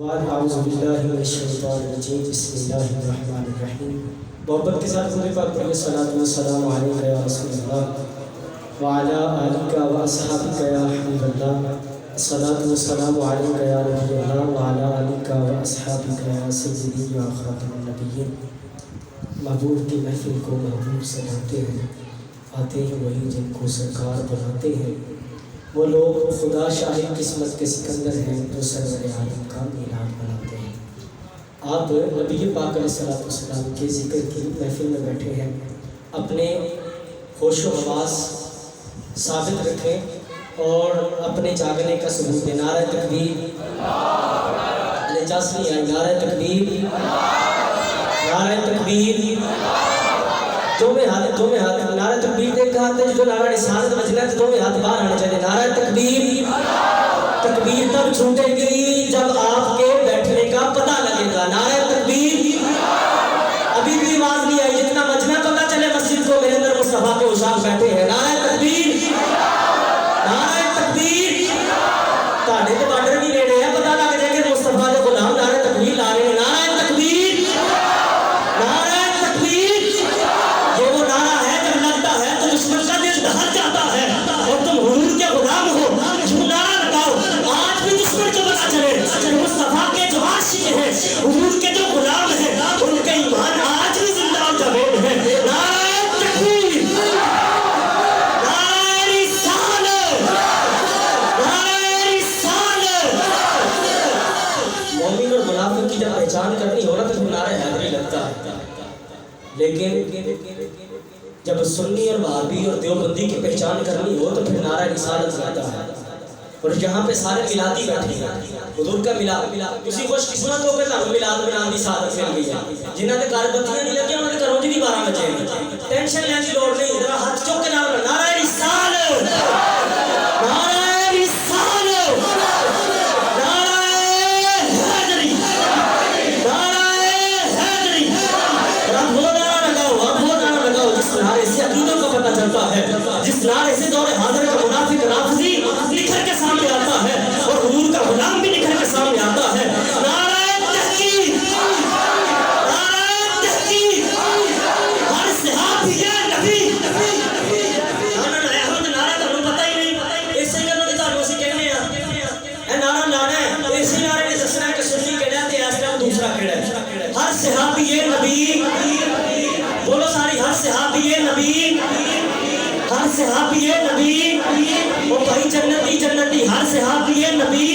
اعوذ باللہ من الشیطان الرجیم بسم اللہ الرحمن الرحیم۔ محبت کے ساتھ خود پاک پر صلاۃ و سلام علیک یا رسول اللہ وعلی آلک و اصحابک یا حبیب اللہ، صلاۃ و سلام علیک یا نبی اللہ وعلی آلک و اصحابک یا سیدی یا خاتم النبیین۔ محبوب کی محفل کو محبوب سجاتے ہیں، آتے ہیں وہی جن کو سرکار بناتے ہیں، وہ لوگ خدا شاہ قسمت کے سکندر ہیں جو سرور عالم کا میلاد مناتے ہیں۔ آپ نبی پاک علیہ السلام کے ذکر کی محفل میں بیٹھے ہیں، اپنے ہوش و حواس ثابت رکھیں اور اپنے جاگنے کا ثبوت دیں۔ نعرہ تکبیر، اجازت نہیں آئی، نعرہ تکبیر، نعرہ تکبیر، دو میں ہاتھ نعرہ تکبیر دیکھ ہاتھ ہے جو نعرہ رسالت بجنا ہے، دو میں ہاتھ باہر آنے چاہیے۔ نعرہ تکبیر، تکبیر تب چھوٹے گی جب آپ کے بیٹھنے کا پتہ لگے گا۔ نعرہ تکبیر، ابھی بھی آواز نہیں آئی، جتنا بجنا پتہ چلے مسجد کو میرے اندر مصطفیٰ کے عشاق بیٹھے ہیں۔ نعرہ تکبیر، نعرہ تکبیر، تاڑے تو بارڈر بھی لے رہے ہیں، پتہ لگ جائے کہ مصطفیٰ کے غلام نعرہ تکبیر لا رہے ہیں۔ نعرہ تکبیر، نعرہ تکبیر، یہ وہ نعرہ ہے جب لگتا ہے تو دشمن کا دل دہل جاتا ہے اور تم حضور کے غلام ہو، جو نعرہ لگاؤ۔ آج بھی دشمن کو پتہ چلے کہ مصطفیٰ کے جو عاشق ہیں، حضور کے جو غلام ہیں، ان کے ایمان آج بھی زندہ و جاوید ہے۔ نعرہ تکبیر، نعرہ رسالت، نعرہ رسالت۔ مومن اور منافق کی جب پہچان کرنی ہو رہا تو نعرہ حیدری لگتا ہے، لیکن جب سنی اور وہابی اور دیوبندی کی پہچان کرنی ہو تو پھر نعرہ رسالت زیادہ ہے۔ اور یہاں پہ سارے میلادی بیٹھے ہیں، حضور کا میلاد، اسی خوش قسمت ہو کے تھا میلاد منان دی سعادت مل گئی ہے۔ جنہاں دے گھر بتیاں نہیں لگی انہوں نے گھروں دی 12 بجے ٹینشن لینے کی لوڑ نہیں، ذرا ہاتھ چوک کے نام نعرہ رسالت، نعرہ رسالت، نعرہ حیدری، نعرہ حیدری۔ اب وہ نعرہ لگاؤ، اب وہ نعرہ لگاؤ جس نعرے سے عقیدوں کا پتہ چلتا ہے، جس نعرے سے دور حاضر کا منافق رافضی نکھر کے سامنے آتا ہے اور حضور کا غلام بھی نکھر کے سامنے آتا ہے۔ نعرہ تحقیق، نعرہ تحقیق، ہر صحابی ہے نبی۔ نعرہ تمہیں پتہ ہی نہیں، ایسے کرنا کہ تمہیں اسی کہنے ہیں، اے نعرہ لانا ہے، اسی نعرے نے دسنا ہے کہ سنی کہنا ہے تو اس ٹائم دوسرا کہنا ہے۔ ہر صحابی ہے نبی، بولو ساری، ہر صحابی ہے نبی، ہر صحابی ہے نبی، وہ بھائی جنتی جنتی، ہر صحابی ہے نبی،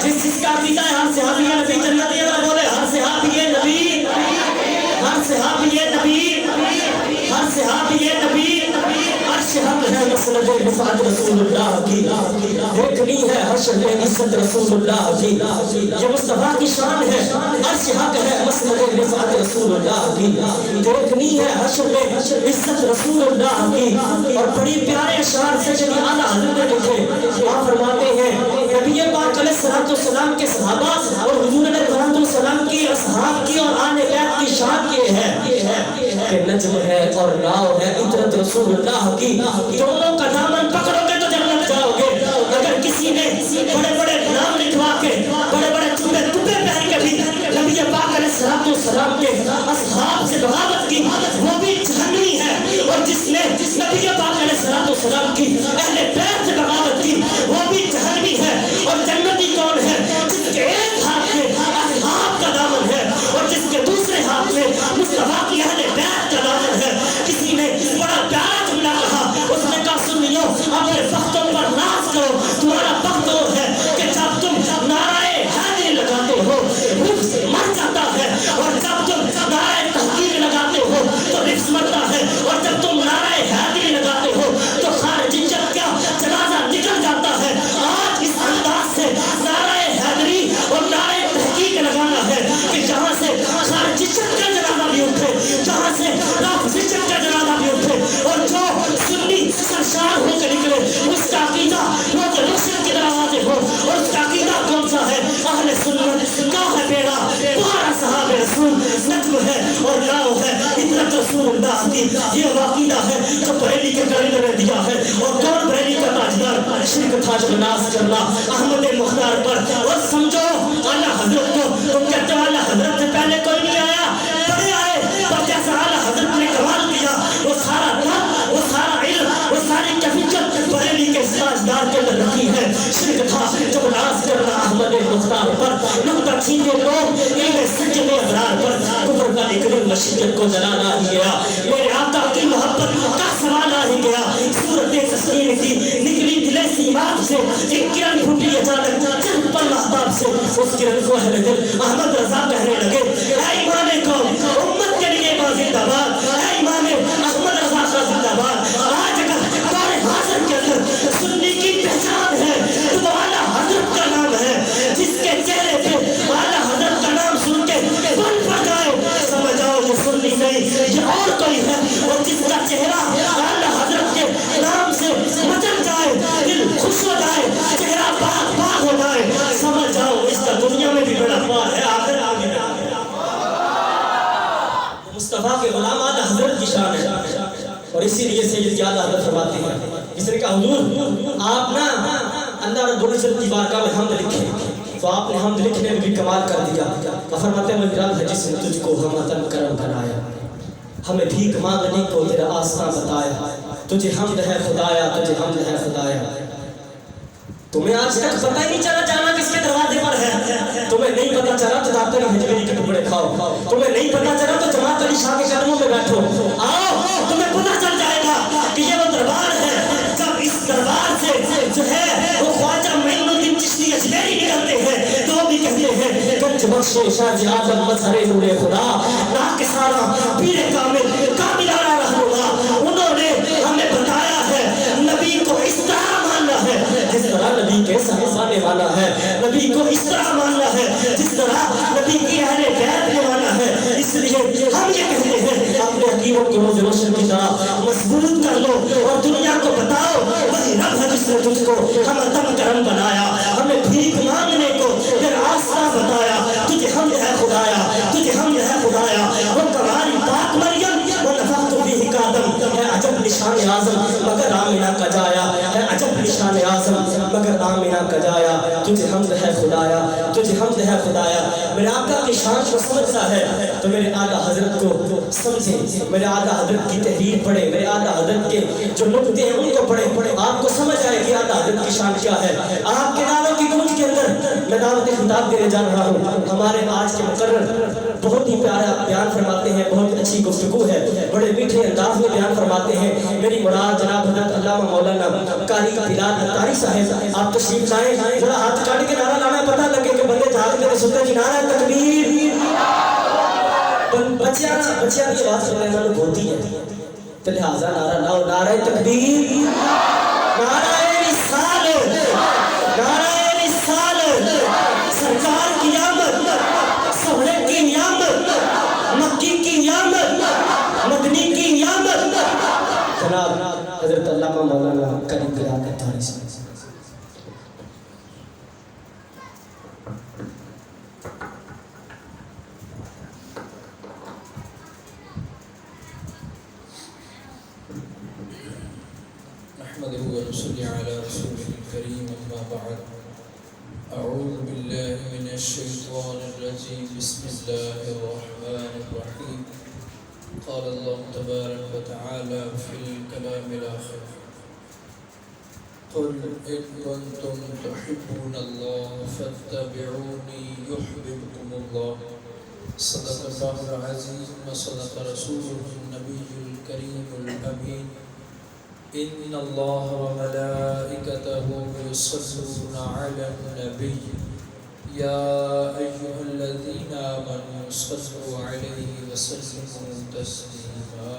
جس کا عقیدہ ہے ہر صحابی ہے نبی جنتی ہے، بولے ہر صحابی ہے نبی، ہر صحابی ہے نبی، ہر صحابی ہے نبی۔ عرش حق ہے مسند رفعت رسول اللہ کی، دیکھنی ہے حشر میں عزت رسول اللہ کی، یہ مصطفیٰ کی شان ہے۔ عرش حق ہے مسند رفعت رسول اللہ کی، دیکھنی ہے حشر میں عزت رسول اللہ کی۔ اور بڑی پیارے اشعار سے جنہی اعلیٰ حضرت نے لکھے، آپ فرماتے ہیں نبی پاک علیہ السلام کے صحابہ اور حضور علیہ السلام کی اصحاب کی اور آل بیت کی شان یہ ہے کہ نجم ہے اور ناؤ ہے عطرت رسول اللہ کی، دونوں کا دامن پکڑو گے تو جنت جاؤ گے۔ اگر کسی نے بڑے بڑے نام لکھوا کے بڑے بڑے ٹوپے پہن کے بھی نبی پاک علیہ السلام کے اصحاب سے بغاوت کی، وہ بھی جہنمی ہے۔ اور جس نے نبی پاک علیہ السلام کی اہل بیت سے بغاوت کی، وہ بھی جہنمی ہے۔ اور جنتی کون ہے؟ جس کے ایک ہاتھ میں اصحاب کا دامن ہے اور جس کے دوسرے ہاتھ میں مصطفیٰ کی اہل بیت کا دامن ہے۔ کسی نے بڑا پیارا جملہ کہا، اس نے کہا سنیو اپنے بختوں پر ناز کرو، تمہارا بخت وہ ہے کہ جب تم نعرہ حیدری لگاتے ہو رفظ مر جاتا ہے، اور جب تم نعرہ تحقیق لگاتے ہو تو رفظ مرتا ہے، اور جب تم نعرہ حیدری لگاتے ہو تو خارجیت کا جنازہ نکل جاتا ہے۔ آج اس انداز سے نعرہ حیدری اور نعرہ تحقیق لگانا ہے کہ جہاں سے خارجیت کا جنازہ بھی اٹھے، جہاں سے رافضیت کا جنازہ بھی اٹھے، اور جو سنی سرشار ہو کے نکلے اس کا عقیدہ وہ جو روشن کے دروازے ہو، اور اس کا عقیدہ کون سا ہے؟ اہل سنت کا ہے بیڑا پارا صحابہ رسول، نجم ہے اور ناؤ ہے عطرت رسول اللہ کی۔ یہ عقیدہ ہے جو بریلی کے کلندر نے دیا ہے۔ اور کون بریلی کا تاجدار؟ شرک تھا جو ناز کرنا احمد مختار پر، اور سمجھو دار پر نقطہ چھینے لوگ علم سجن ابرار پر کفر کا اکرم مشیت کو جلانا ہی گیا میرے آقا کی محبت کا سوانا ہی گیا صورت تسلیم تھی نکلی دل سیماب سے ایک کرن پھوٹی اچانک چند پل محباب سے اس کرن کو اہل دل احمد رضا کہنے لگے اے امام قوم امت کے لیے زندہ باد اے امام احمد رضا کا زندہ باد آج اگر دور حاضر کے اندر سنی کی پہچان ہے تو اعلیٰ حضرت کا نام ہے جس کے چہرے پہ اعلیٰ حضرت کا نام سن کے بن پڑ جائے سمجھ آؤ یہ سنی نہیں یہ اور کوئی ہے اور جس کا چہرہ اعلیٰ حضرت کے نام سے مچل جائے دل خوش ہو جائے چہرہ پاک پاک ہو جائے سمجھ جاؤ اس کا دنیا میں بھی بڑا پار ہے آخر آگے مصطفیٰ کے غلام اعلیٰ حضرت کی شان ہے اور اسی لیے سید اعلیٰ حضرت فرماتے ہیں اس نے کہا حضور آپ نا اللہ رب العزت کی بارگاہ میں حمد لکھیں تو آپ نے حمد لکھنے میں بھی کمال کر دیا فرماتے ہیں میرا ہے جس نے تجھ کو ہمتن کرم بنایا ہمیں بھیک مانگنے کو تیرا آسان بتایا تجھے حمد ہے خدایا تجھے حمد ہے خدایا تمہیں آج تک پتہ ہی نہیں چلا جانا کس کے دروازے پر ہے تمہیں نہیں پتہ چلا تو جاتے ہیں ہجویری کے ٹکڑے کھاؤ تمہیں نہیں پتہ چلا تو جماعت علی شاہ کے قدموں میں بیٹھو آؤ تمہیں پتہ چل جائے گا کہ یہ وہ دربار ہے جب اس دربار سے جو ہے وہ خواجہ معین الدین چشتی اجمیری نکلتے ہیں تو وہ بھی کہتے ہیں گنج بخش شاہ جی آدم مظہر نور خدا ناکسانہ پیر کامل کاملانہ رہنما انہوں نے ہمیں بتایا ہے نبی کو اس طرح ماننا ہے جس طرح نبی کے صحابہ مانا ہے نبی کو اس طرح ماننا ہے جس طرح نبی کی اہل بیت نے مانا ہے اس لیے ہم یہ کہتے ہیں اپنے حکیموں کو روز روشن کی طرح مضبوط کر لو اور دنیا کو بتاؤ وہی رب ہے جس نے تجھ کو ہم عطم کرم بنایا ہمیں بھیک مانگنے کو پھر آسرا بتایا تجھے حمد ہے خدایا تجھے حمد ہے خدایا وہ کماری پاک مریم ونفخت فیہ کادم ہے عجب نشان اعظم مگر آمنہ کا جایا ہے عجب نشان اعظم مگر آمنہ کا جایا تجھے حمد ہے خدایا تجھے حمد ہے خدایا میرے آقا کی شان کو سمجھتا ہے تو میرے اعلیٰ حضرت کو سمجھیں میرے اعلیٰ حضرت کی تحریر پڑھے میرے اعلیٰ حضرت کے جو نقطے ہیں ان کو پڑھے آپ کو سمجھ آئے کہ اعلیٰ حضرت کی شان کیا ہے آپ کے نالوں کی گونج کے اندر میں دعوت خطاب دینے جا رہا ہوں ہمارے آج کے مقرر بہت ہی پیارا بیان فرماتے ہیں بہت اچھی گفتگو ہے بڑے میٹھے انداز میں بیان فرماتے ہیں میری مراد جناب حضرت علامہ مولانا قاری بلال اتاری صاحب آپ تشریف لائیں ذرا ہاتھ کاٹ کے نعرہ لانا پتہ لگے کہ بندے جھاگ کے سنتے جی نعرہ تکبیر بچیاں کی آواز سننے والوں ہوتی ہے تو لہٰذا نعرہ لاؤ نعرہ تکبیر نعرہ رسالت نعرہ رسالت سرکار کی آمد سہرے کی نیامت مکی کی نیامت مدنی کی نیامت جناب حضرت علامہ مولانا قاری بلال اتاری صاحب نحمده ونصلي على رسوله الكريم أما بعد أعوذ بالله من الشيطان الرجيم بسم الله الرحمن الرحيم قال الله تبارك وتعالى في الكلام الآخر قل إن كنتم تحبون الله فاتبعوني يحببكم الله صدق الله العظيم وصدق رسوله النبي الكريم الأمين إن الله وملائكته يصلون على النبي يا أيها الذين آمنوا صلوا عليه وسلموا تسليما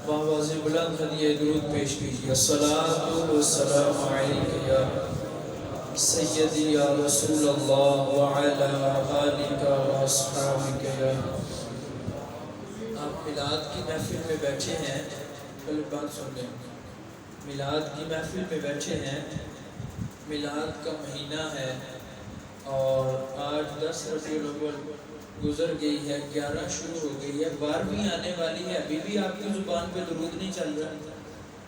آواز بلند ہدیہ درود پیش کیجیے الصلاۃ والسلام علیک یا سیدی یا رسول اللہ وعلی آلک واصحابک یا آپ میلاد کی محفل میں بیٹھے ہیں پہلے بات سن لیں میلاد کی محفل میں بیٹھے ہیں میلاد کا مہینہ ہے اور آج 10 ربیع الاول گزر گئی ہے 11 شروع ہو گئی ہے 12ویں آنے والی ہے ابھی بھی آپ کی زبان پہ درود نہیں چل رہا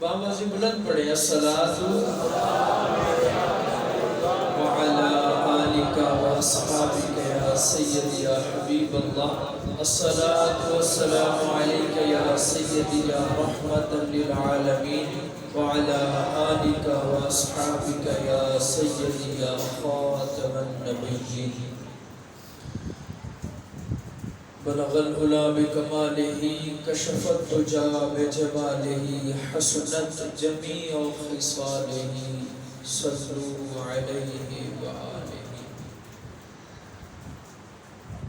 بآواز بلند پڑھے الصلاۃ وعلی آلک واصحابک یا سیدی یا حبیب اللہ، الصلاة والسلام علیک یا سیدی یا رحمت للعالمین، وعلی آلک واصحابک یا سیدی یا خاتم النبیین۔ بلغ العلا بکمالہ، کشف الدجا بجمالہ، حسنت جمیع خصالہ، صلوا علیہ وآلہ۔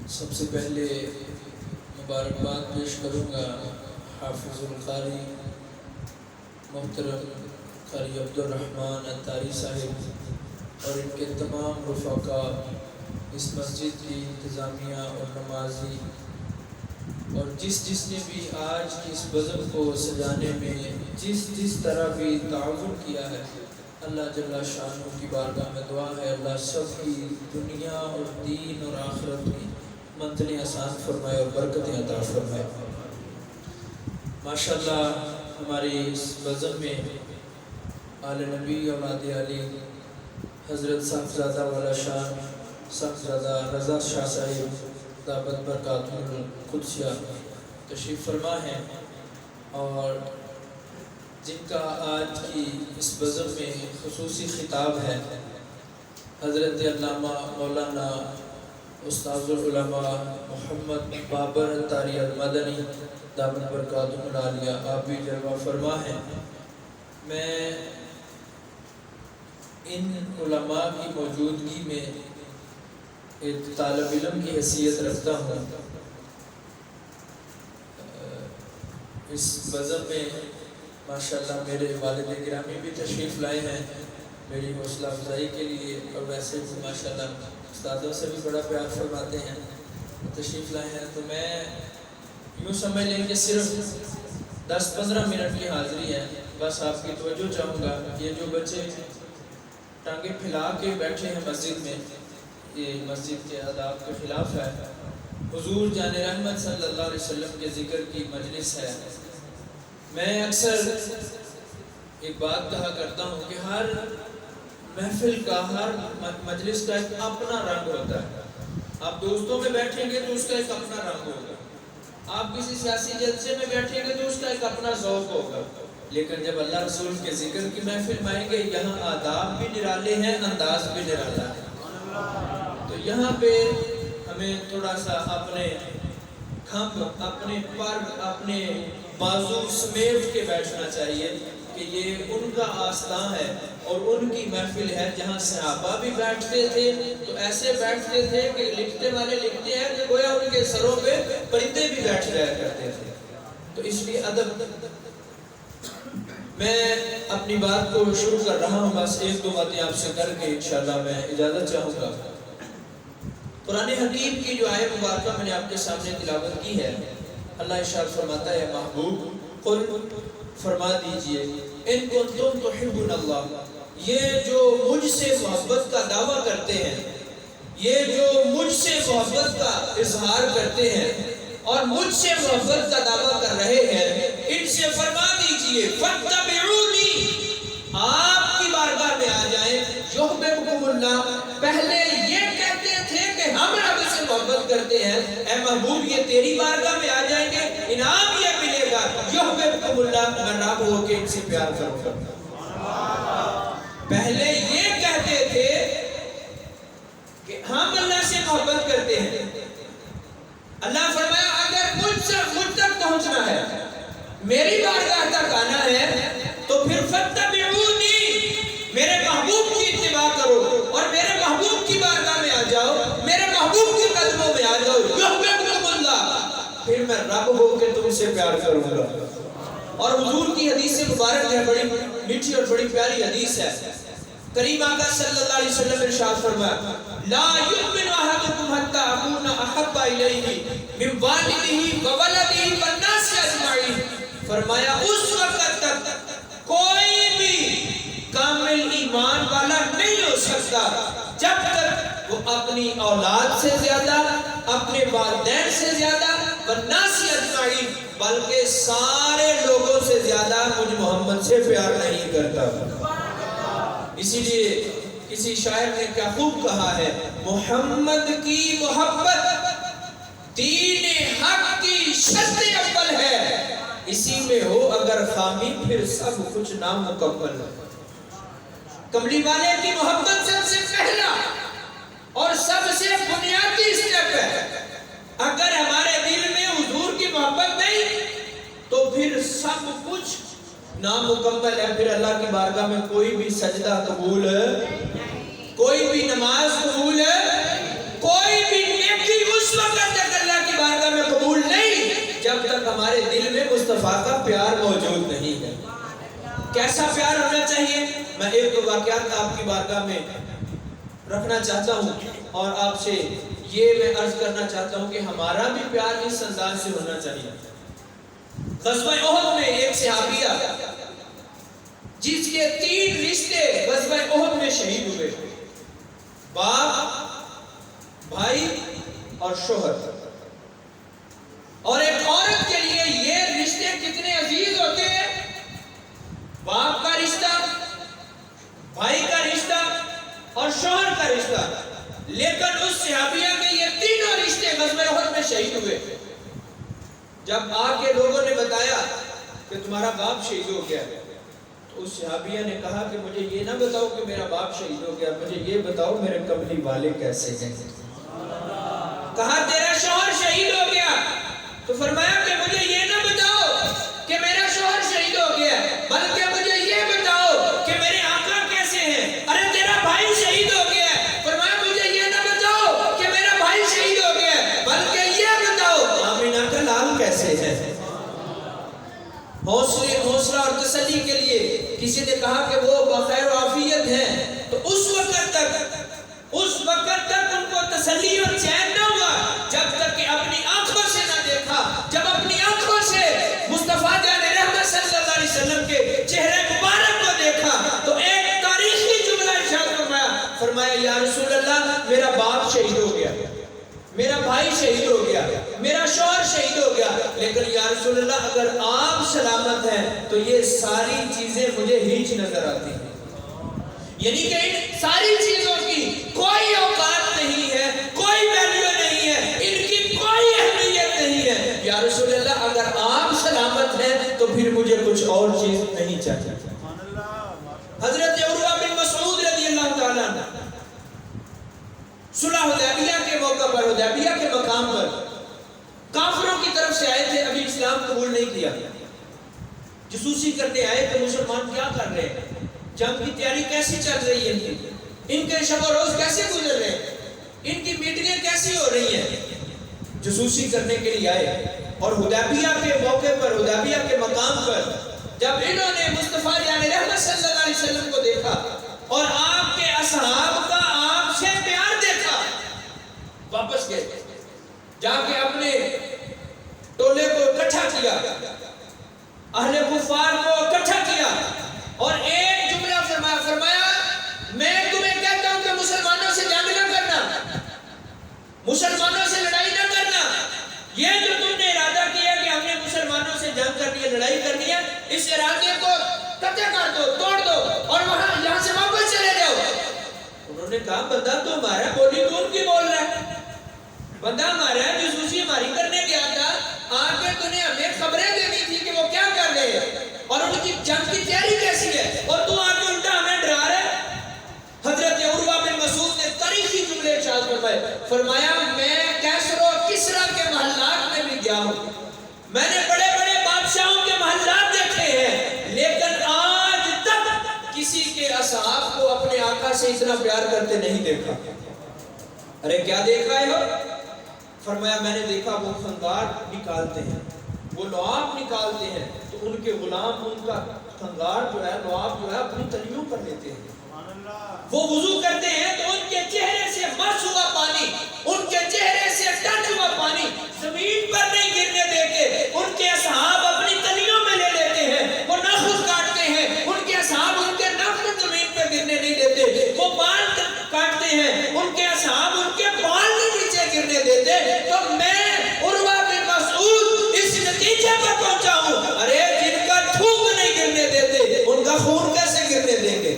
سب سے پہلے مبارکباد پیش کروں گا حافظ القاری محترم قاری عبدالرحمن عطاری صاحب اور ان کے تمام رفقا، اس مسجد کی انتظامیہ اور نمازی، اور جس نے بھی آج کی اس بزم کو سجانے میں جس طرح بھی تعاون کیا ہے، اللہ جل شانہ کی بارگاہ میں دعا ہے اللہ سب کی دنیا اور دین اور آخرت کی منزلیں آسان فرمائے اور برکتیں عطا فرمائے۔ ماشاءاللہ ہماری اس بزم میں آل نبی اولاد علی حضرت صاحبزادہ والا شان صاحبزادہ رضا شاہ صاحب دامت برکاتہ القدسیہ تشریف فرما ہیں، اور جن کا آج کی اس بزم میں خصوصی خطاب ہے حضرت علامہ مولانا استاذ العلماء محمد بابر عطاری المدنی دامت برکاتہ العالیہ، آپ بھی جلوہ فرما ہیں۔ میں ان علماء کی موجودگی میں ایک طالب علم کی حیثیت رکھتا ہوں۔ اس بزم میں ماشاءاللہ میرے والد گرامی بھی تشریف لائے ہیں میری حوصلہ افزائی کے لیے، اور ویسے بھی ماشاءاللہ استادوں سے بھی بڑا پیار فرماتے ہیں، تشریف لائے ہیں۔ تو میں یوں سمجھ لیں کہ صرف 10-15 منٹ کی حاضری ہے، بس آپ کی توجہ چاہوں گا۔ یہ جو بچے ٹانگیں پھیلا کے بیٹھے ہیں مسجد میں، یہ مسجد کے آداب کے خلاف ہے۔ حضور جان رحمت صلی اللہ علیہ وسلم کے ذکر کی مجلس ہے۔ میں اکثر ایک بات کہا کرتا ہوں کہ ہر محفل کا، ہر مجلس کا ایک اپنا رنگ ہوتا ہے۔ آپ دوستوں میں بیٹھیں گے تو اس کا ایک اپنا رنگ ہوگا، آپ کسی سیاسی جلسے میں بیٹھیں گے تو اس کا ایک اپنا ذوق ہوگا، لیکن جب اللہ رسول کے ذکر کی محفل میں آئیں گے، یہاں آداب بھی نرالے ہیں، انداز بھی نرالا ہے۔ تو یہاں پہ ہمیں تھوڑا سا اپنے کھمب، اپنے پر، اپنے بازو سمیٹ کے بیٹھنا چاہیے کہ یہ ان کا آستان ہے اور ان کی محفل ہے۔ جہاں صحابہ بھی بیٹھتے تھے تو ایسے بیٹھتے تھے کہ لکھتے والے لکھتے ہیں کہ گویا ان کے سروں پہ پرندے بھی بیٹھ جایا کرتے تھے۔ تو اس لیے ادب۔ میں اپنی بات کو شروع کر رہا ہوں، بس ایک دو باتیں آپ سے کر کے انشاءاللہ میں اجازت چاہوں گا۔ قرآن حکیم کی جو آیت مبارکہ میں نے آپ کے سامنے تلاوت کی ہے، اللہ ارشاد فرماتا ہے محبوب قل، فرما دیجئے ان کنتم تحبون اللہ، یہ جو مجھ سے محبت کا دعویٰ کرتے ہیں، یہ جو مجھ سے محبت کا اظہار کرتے ہیں اور مجھ سے محبت کا دعویٰ کر رہے ہیں، ان سے فرما دیجئے فاتبعونی، آپ کی بارگاہ میں آ جائیں، یحببکم اللہ۔ پہلے یہ کہتے تھے کہ ہم رب سے محبت کرتے ہیں، اے محبوب یہ تیری بارگاہ میں آ جائیں گے، انعام یہ ملے گا، یحببکم اللہ، میں رب ہو کے ان سے پیار کروں گا۔ پہلے یہ کہتے تھے کہ ہم اللہ سے محبت کرتے ہیں، اللہ فرمایا اگر مجھ تک پہنچنا ہے، میری بارگاہ تک آنا ہے تو پھر فاتبعونی، میرے محبوب کی اتباع کرو اور میرے محبوب کی بارگاہ میں آ جاؤ، میرے محبوب کے قدموں میں آ جاؤ، یحببکم اللہ، پھر میں رب ہو کے تم سے پیار کروں گا۔ اور حضور کی حدیث مبارک ہے، بڑی میٹھی اور بڑی پیاری حدیث ہے۔ کریم آقا صلی اللہ علیہ وسلم ارشاد فرمایا لا یؤمن احدکم حتی اکون احب الیہ من والدہ وولدہ والناس اجمعین، فرمایا اس وقت تک کوئی بھی کامل ایمان والا نہیں ہو سکتا جب تک وہ اپنی اولاد سے زیادہ، اپنے والدین سے زیادہ، والناس اجمعین، بلکہ سارے لوگوں سے زیادہ مجھ محمد سے پیار نہیں کرتا۔ اسی لیے کسی شاعر نے کیا خوب کہا ہے، محمد کی محبت دین حق کی شرط اول ہے، اسی میں ہو اگر خامی پھر سب کچھ نامکمل ہے۔ کملی والے کی محبت سب سے پہلا اور سب سے بنیادی اسٹیپ ہے۔ اگر ہمارے دل میں حضور کی محبت نہیں تو پھر سب کچھ نامکمل ہے، پھر اللہ کی بارگاہ میں کوئی بھی سجدہ قبول ہے، کوئی بھی نماز قبول ہے، کوئی بھی نیکی اس وقت تک اللہ کی بارگاہ میں قبول نہیں جب تک ہمارے دل میں مصطفیٰ کا پیار موجود نہیں ہے۔ کیسا پیار ہونا چاہیے؟ میں ایک دو واقعات آپ کی بارگاہ میں رکھنا چاہتا ہوں اور آپ سے یہ میں عرض کرنا چاہتا ہوں کہ ہمارا بھی پیار اس انداز سے ہونا چاہیے۔ غزوہ احد میں ایک صحابیہ جس کے 3 رشتے غزوہ احد میں شہید ہوئے، باپ، بھائی اور شوہر۔ اور ایک عورت کے لیے یہ رشتے کتنے عزیز ہوتے ہیں، باپ کا رشتہ، بھائی کا رشتہ اور شوہر کا رشتہ، لیکن اس صحابیہ کے یہ تینوں رشتے غزوہ احد میں شہید ہوئے۔ جب آ کے لوگوں نے بتایا کہ تمہارا باپ شہید ہو گیا تو اس صحابیہ نے کہا کہ مجھے یہ نہ بتاؤ کہ میرا باپ شہید ہو گیا، مجھے یہ بتاؤ میرے کملی والے کیسے ہیں۔ کہا تیرا شوہر شہید ہو گیا تو فرمایا کہ مجھے یہ نہ بتاؤ کہ میرا شوہر شہید ہو گیا، بلکہ مجھے یہ بتاؤ کہ میرے آقا کیسے ہیں۔ ارے تیرا بھائی شہید ہو گیا، فرمایا مجھے یہ نہ بتاؤ کہ میرا بھائی شہید ہو گیا، بلکہ یہ بتاؤ آمینہ کا لال کیسے ہے۔ حوصلہ اور تسلی کے لیے کسی نے کہا کہ وہ بخیر و عافیت ہیں تو اس وقت تک ان کو تسلی اور چین نہ ہوا جب تک کہ اپنی آنکھوں سے نہ دیکھا۔ جب اپنی آنکھوں سے مصطفیٰ جان رحمت صلی اللہ علیہ وسلم کے چہرے مبارک کو دیکھا تو ایک تاریخی جملہ ارشاد فرمایا یا رسول اللہ میرا باپ شہید ہو گیا، میرا بھائی شہید ہو گیا، میرا شوہر شہید ہو گیا، لیکن یا رسول اللہ اگر آپ سلامت ہیں تو یہ ساری چیزیں مجھے ہیچ نظر آتی ہیں۔ یعنی کہ ان ساری چیزوں کی کوئی اوقات نہیں ہے، کوئی ویلیو نہیں ہے، ان کی کوئی اہمیت نہیں ہے۔ یا رسول اللہ اگر آپ سلامت ہیں تو پھر مجھے کچھ اور چیز نہیں چاہیے۔ حضرت عروہ بن مسعود رضی اللہ تعالیٰ عنہ صلح حدیبیہ کے موقع پر، حدیبیہ کے مقام پر کافروں کی طرف سے آئے تھے، ابھی اسلام قبول نہیں کیا، جسوسی کرنے آئے کہ مسلمان کیا کر رہے ہیں، جنگ کی تیاری کیسی چل رہی ہے، ان کے شب و روز کیسے گزر رہے ہیں، ان کی میٹنگیں کیسی ہو رہی ہیں، جسوسی کرنے کے لیے آئے۔ اور حدیبیہ کے موقع پر، حدیبیہ کے مقام پر جب انہوں نے مصطفیٰ جان رحمت صلی اللہ علیہ وسلم کو دیکھا اور آپ کے اصحاب کا آپ سے پیار دیکھا، واپس گئے، جا کے اپنے ٹولے کو اکٹھا کیا، اہل کفار کو اکٹھا کیا اور ایک جملہ فرمایا میں تمہیں کہتا ہوں کہ مسلمانوں سے جنگ نہ کرنا، مسلمانوں سے لڑائی نہ کرنا، یہ جو تم نے ارادہ کیا کہ ہم نے مسلمانوں سے جنگ کرنی ہے، لڑائی کرنی ہے، اس ارادے کو قطع کر دو، توڑ دو اور یہاں سے واپس چلے جاؤ۔ انہوں نے کہا بندہ تو ہمارا بولی کون کی بول رہا ہے، بندہ ہمارا ہے جسوسی ہماری کرنے گیا تھا، آ کے تو نے ہمیں خبریں دینی تھی کہ وہ کیا کر رہے ہیں اور ان کی جنگ کی تیاری کیسی ہے، اور تو آ کے الٹا ہمیں ڈرا رہے۔ حضرت عروہ بن مسعود نے تاریخی جملے ارشاد فرمایا میں کیسر و کسرا کے محلات میں بھی گیا ہوں، میں نے بڑے بڑے بادشاہوں کے محلات دیکھے ہیں، لیکن آج تک کسی کے اصحاب کو اپنے آقا سے اتنا پیار کرتے نہیں دیکھا۔ ارے کیا دیکھا ہے ہو؟ فرمایا میں نے دیکھا وہ خنگار نکالتے ہیں، وہ لعاب نکالتے ہیں تو ان کے غلام ان کا خنگار جو ہے، لعاب جو ہے اپنی تلیوں پر لیتے ہیں، وہ وضو کرتے ہیں تو ان کے چہرے سے مس ہوا پانی، ان کے چہرے سے ٹٹ ہوا پانی زمین پر نہیں گرنے دیتے، ان کے اصحاب اپنی تلیوں میں لے لیتے ہیں، وہ ناخن کاٹتے ہیں، ان کے اصحاب ان کے ناخن زمین پہ گرنے نہیں دیتے، وہ بال کاٹتے ہیں، ان کے اصحاب ان کے بال نہیں نیچے گرنے دیتے۔ تو میں عروہ بن مسعود اس نتیجے پر پہنچا ہوں، ارے جن کا تھوک نہیں گرنے دیتے ان کا خون کیسے گرنے دیں گے؟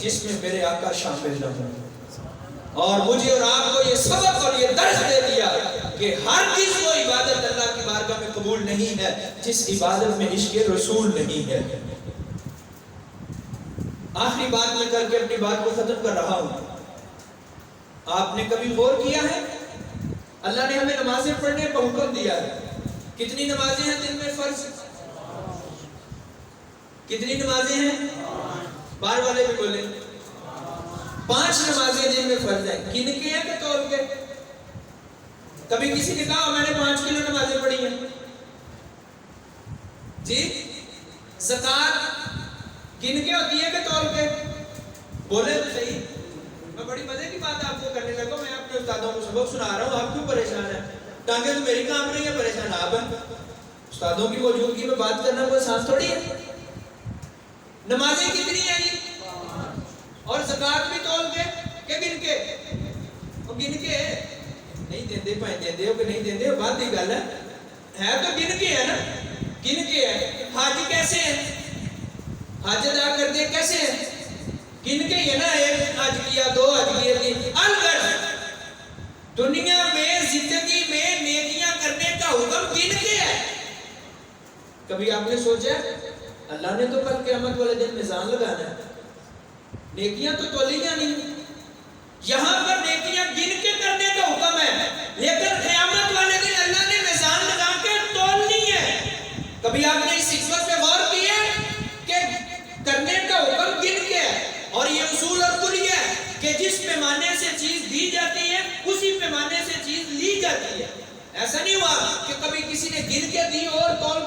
جس میں میرے آقا شامل نہ ہوں. اور مجھے اور آپ کو یہ سبق اور یہ درس دے دیا کہ ہر چیز وہ عبادت اللہ کی بارگاہ میں قبول نہیں ہے جس عبادت میں عشق رسول نہیں ہے. آخری بات میں کر کے اپنی بات کو ختم کر رہا ہوں. آپ نے کبھی غور کیا ہے اللہ نے ہمیں نمازیں پڑھنے کا حکم دیا ہے. کتنی نمازیں ہیں دن میں فرض؟ کتنی نمازیں ہیں؟ بار والے بھی بولیں. 5 نمازیں دن میں فرض ہیں. گن کے ہیں کہ تول کے؟ کبھی کسی نے کہا میں نے 5 کلو نمازیں پڑھی ہیں جی؟ زکات گن کے ہوتی ہے کہ تول کے؟ بولے تو صحیح. میں بڑی مزے کی بات آپ کو کرنے لگا. میں اپنے استادوں کو سبق سنا رہا ہوں. آپ کیوں پریشان ہیں؟ ٹانگیں تو میری کام نہیں ہے, پریشان آپ ہیں. استادوں کی موجودگی میں بات کرنا کوئی آسان تھوڑی ہے. نمازیں کتنی ہیں جی؟ اور زکات بھی تول کے کہ گن کے؟ اور گن کے نہیں دیندے, پائیں دیندے ہو کہ نہیں دیندے ہو بات کی گل ہے تو گن کے ہے نا, گن کے ہے. حج کیسے ہیں؟ حج ادا کرتے کیسے ہیں؟ گن کے یہ نا, 1 حج کیا, 2 حج کیا. الغرض دنیا میں زندگی میں نیکیاں کرنے کا حکم گن کے ہے. کبھی آپ نے سوچا اللہ نے تو کل قیامت والے دن میزان لگانا ہے, نیکیاں تو تولیاں نہیں. یہاں پر نیکیاں گن کے کرنے کا حکم ہے, لیکن قیامت والے دن اللہ نے میزان لگا کے تولنی ہے. کبھی آپ نے اس حکمت پہ غور کیا کہ کرنے کا حکم گن کے ہے, اور یہ اصول اور کل یہ ہے کہ جس پیمانے سے چیز دی جاتی ہے اسی پیمانے سے چیز لی جاتی ہے. ایسا نہیں ہوا کہ کبھی کسی نے گن کے دی اور تول